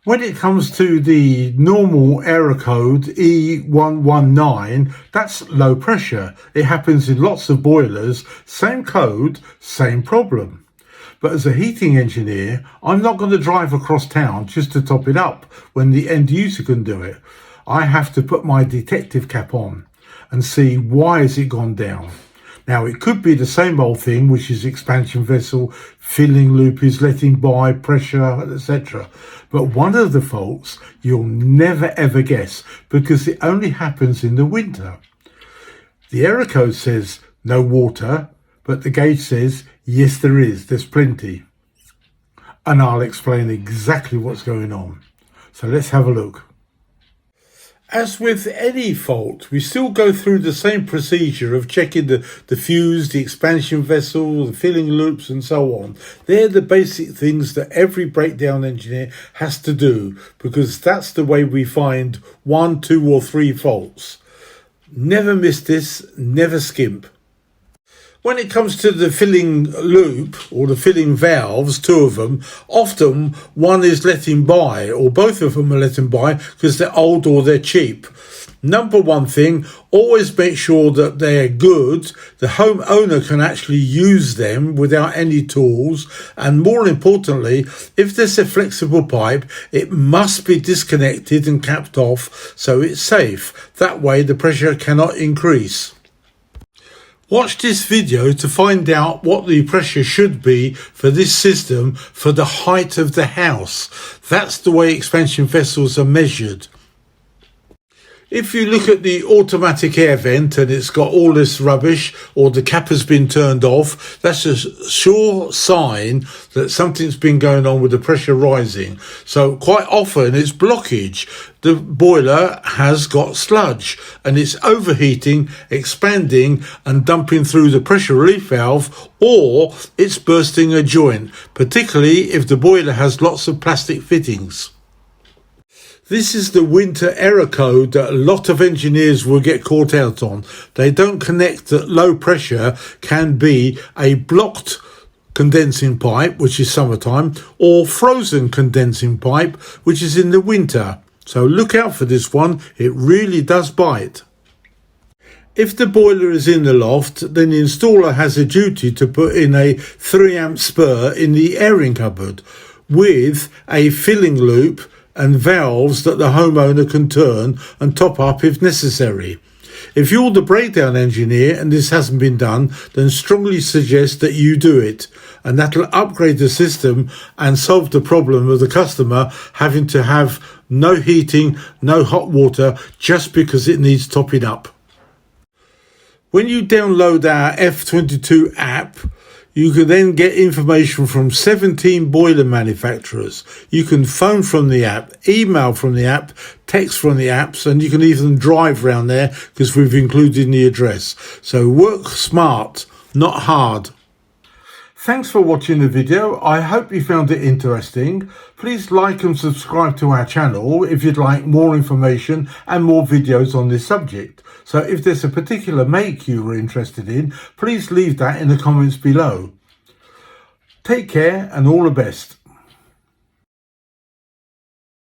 When it comes to the normal error code E119, that's low pressure. It happens in lots of boilers, same code, same problem. But as a heating engineer, I'm not going to drive across town just to top it up when the end user can do it. I have to put my detective cap on and see why has it gone down. Now, it could be the same old thing, which is expansion vessel, filling loop is letting by, pressure, etc. But one of the faults you'll never ever guess because it only happens in the winter. The error code says no water, but the gauge says yes there is, there's plenty. And I'll explain exactly what's going on. So let's have a look. As with any fault, we still go through the same procedure of checking the fuse, the expansion vessel, the filling loops and so on. They're the basic things that every breakdown engineer has to do because that's the way we find 1, 2 or 3 faults. Never miss this, never skimp. When it comes to the filling loop or the filling valves, 2 of them, often one is letting by or both of them are letting by because they're old or they're cheap. Number one thing, always make sure that they're good. The homeowner can actually use them without any tools. And more importantly, if there's a flexible pipe, it must be disconnected and capped off so it's safe. That way the pressure cannot increase. Watch this video to find out what the pressure should be for this system for the height of the house. That's the way expansion vessels are measured. If you look at the automatic air vent and it's got all this rubbish or the cap has been turned off, that's a sure sign that something's been going on with the pressure rising. So quite often it's blockage. The boiler has got sludge and it's overheating, expanding and dumping through the pressure relief valve, or it's bursting a joint, particularly if the boiler has lots of plastic fittings. This is the winter error code that a lot of engineers will get caught out on. They don't connect that low pressure can be a blocked condensing pipe, which is summertime, or frozen condensing pipe, which is in the winter. So look out for this one, it really does bite. If the boiler is in the loft, then the installer has a duty to put in a 3 amp spur in the airing cupboard with a filling loop and valves that the homeowner can turn and top up if necessary. If you're the breakdown engineer and this hasn't been done, then strongly suggest that you do it, and that'll upgrade the system and solve the problem of the customer having to have no heating, no hot water just because it needs topping up. When you download our F22 app, you can then get information from 17 boiler manufacturers. You can phone from the app, email from the app, text from the apps, and you can even drive around there because we've included the address. So work smart, not hard. Thanks for watching the video. I hope you found it interesting. Please like and subscribe to our channel if you'd like more information and more videos on this subject. So if there's a particular make you are interested in, please leave that in the comments below. Take care and all the best.